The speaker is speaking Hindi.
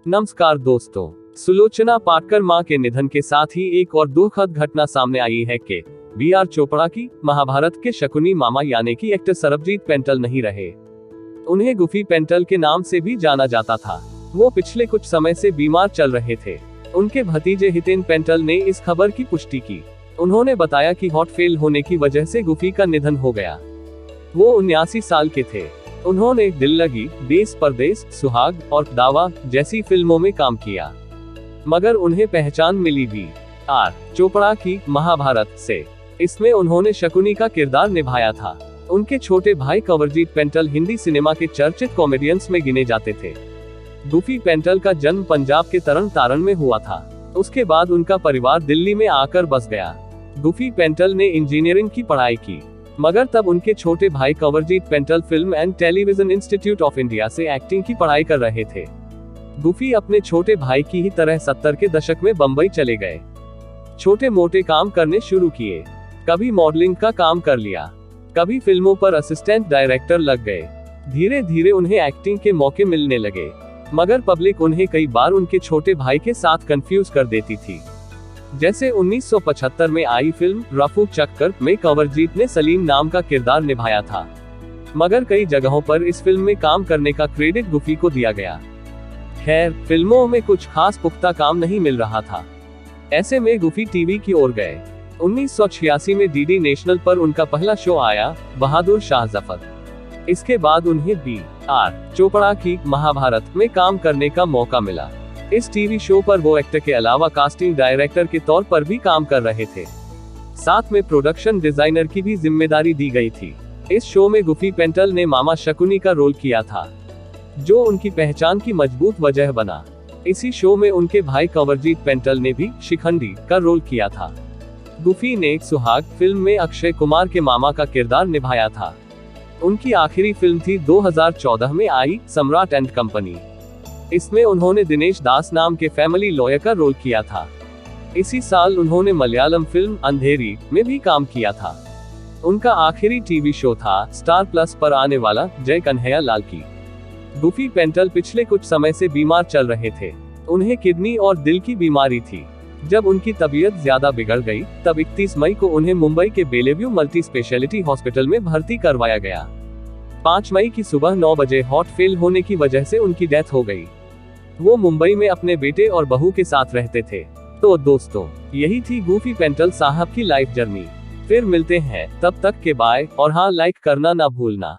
नमस्कार दोस्तों, सुलोचना पाटकर मां के निधन के साथ ही एक और दुखद घटना सामने आई है कि बी.आर. चोपड़ा की महाभारत के शकुनी मामा यानी कि एक्टर सरबजीत पेंटल नहीं रहे। उन्हें गुफी पेंटल के नाम से भी जाना जाता था। वो पिछले कुछ समय से बीमार चल रहे थे। उनके भतीजे हितेन पेंटल ने इस खबर की पुष्टि की। उन्होंने बताया कि हार्ट फेल होने की वजह से गुफी का निधन हो गया। वो 79 साल के थे। उन्होंने दिल लगी, देश परदेश, सुहाग और दावा जैसी फिल्मों में काम किया, मगर उन्हें पहचान मिली बी.आर. चोपड़ा की महाभारत से। इसमें उन्होंने शकुनी का किरदार निभाया था। उनके छोटे भाई कंवरजीत पेंटल हिंदी सिनेमा के चर्चित कॉमेडियंस में गिने जाते थे। गुफी पेंटल का जन्म पंजाब के तरन तारण में हुआ था। उसके बाद उनका परिवार दिल्ली में आकर बस गया। गुफी पेंटल ने इंजीनियरिंग की पढ़ाई की, मगर तब उनके छोटे भाई Kanwarjit Paintal film and television institute of India से एक्टिंग की पढ़ाई कर रहे थे। गुफी अपने छोटे भाई की ही तरह 70 के दशक में बंबई चले गए। छोटे मोटे काम करने शुरू किए। कभी मॉडलिंग का काम कर लिया, कभी फिल्मों पर असिस्टेंट डायरेक्टर लग गए। धीरे धीरे उन्हें एक्टिंग के मौके मिलने लगे, मगर पब्लिक उन्हें कई बार उनके छोटे भाई के साथ कंफ्यूज कर देती थी। जैसे 1975 में आई फिल्म रफू चक्कर में कंवरजीत ने सलीम नाम का किरदार निभाया था, मगर कई जगहों पर इस फिल्म में काम करने का क्रेडिट गुफी को दिया गया। खैर, फिल्मों में कुछ खास पुख्ता काम नहीं मिल रहा था। ऐसे में गुफी टीवी की ओर गए। 1986 में डीडी नेशनल पर उनका पहला शो आया, बहादुर शाह जफर। इसके बाद उन्हें बी.आर. चोपड़ा की महाभारत में काम करने का मौका मिला। इस टीवी शो पर वो एक्टर के अलावा कास्टिंग डायरेक्टर के तौर पर भी काम कर रहे थे। साथ में प्रोडक्शन डिजाइनर की भी जिम्मेदारी दी गई थी। इस शो में गुफी पेंटल ने मामा शकुनी का रोल किया था, जो उनकी पहचान की मजबूत वजह बना। इसी शो में उनके भाई कंवरजीत पेंटल ने भी शिखंडी का रोल किया था। गुफी ने सुहाग फिल्म में अक्षय कुमार के मामा का किरदार निभाया था। उनकी आखिरी फिल्म थी 2014 में आई सम्राट एंड कंपनी। इसमें उन्होंने दिनेश दास नाम के फैमिली लॉयर का रोल किया था। इसी साल उन्होंने मलयालम फिल्म अंधेरी में भी काम किया था। उनका आखिरी टीवी शो था स्टार प्लस पर आने वाला जय कन्हैया लाल की। गुफी पेंटल पिछले कुछ समय से बीमार चल रहे थे। उन्हें किडनी और दिल की बीमारी थी। जब उनकी तबीयत ज्यादा बिगड़ गई, तब 31 मई को उन्हें मुंबई के बेलेव्यू मल्टी स्पेशलिटी हॉस्पिटल में भर्ती करवाया गया। 5 मई की सुबह 9 बजे हार्ट फेल होने की वजह से उनकी डेथ हो गई। वो मुंबई में अपने बेटे और बहू के साथ रहते थे। तो दोस्तों, यही थी गुफी पेंटल साहब की लाइफ जर्नी। फिर मिलते हैं, तब तक के बाय, और हाँ, लाइक करना ना भूलना।